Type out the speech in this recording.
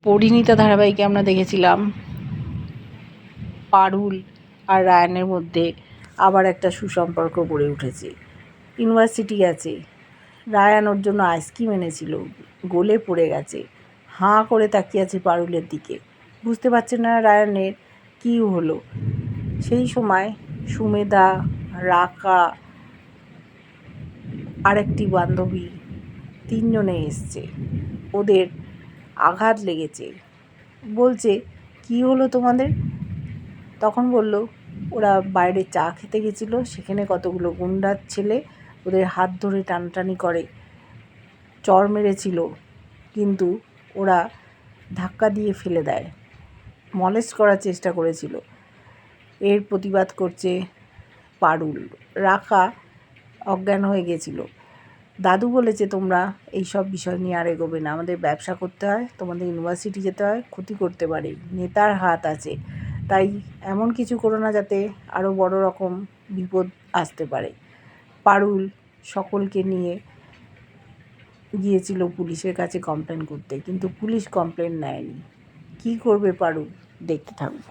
পরিণীতা ধারাবাহিকে আমরা দেখেছিলাম পারুল আর রায়ানের মধ্যে আবার একটা সুসম্পর্ক গড়ে উঠেছে। ইউনিভার্সিটি গেছে, রায়ান ওর জন্য আইসক্রিম এনেছিল, গলে পড়ে গেছে, হাঁ করে তাকিয়ে আছে পারুলের দিকে, বুঝতে পারছে না রায়ানের কী হলো। সেই সময় সুমেধা, রাকা, আরেকটি বান্ধবী, তিনজনে এসছে। ওদের আঘাত লেগেছে, বলছে কি হলো তোমাদের? তখন বলল ওরা বাইরে চা খেতে গেছিলো, সেখানে কতগুলো গুন্ডার ছেলে ওদের হাত ধরে টানাটানি করে, চড় মেরেছিল, কিন্তু ওরা ধাক্কা দিয়ে ফেলে দেয়, মলেস্ট করার চেষ্টা করেছিল। এর প্রতিবাদ করছে পারুল। রাকা অজ্ঞান হয়ে গেছিল। দাদু বলেছে তোমরা এই সব বিষয় নিয়ে আর এগোবে না, আমাদের ব্যবসা করতে হয়, তোমাদের ইউনিভার্সিটি যেতে হয়, ক্ষতি করতে পারে, নেতার হাত আছে, তাই এমন কিছু করো না যাতে আরও বড় রকম বিপদ আসতে পারে। পারুল সকলকে নিয়ে গিয়েছিল পুলিশের কাছে কমপ্লেন করতে, কিন্তু পুলিশ কমপ্লেন নেয়নি। কী করবে পারুল, দেখতে থাকবো।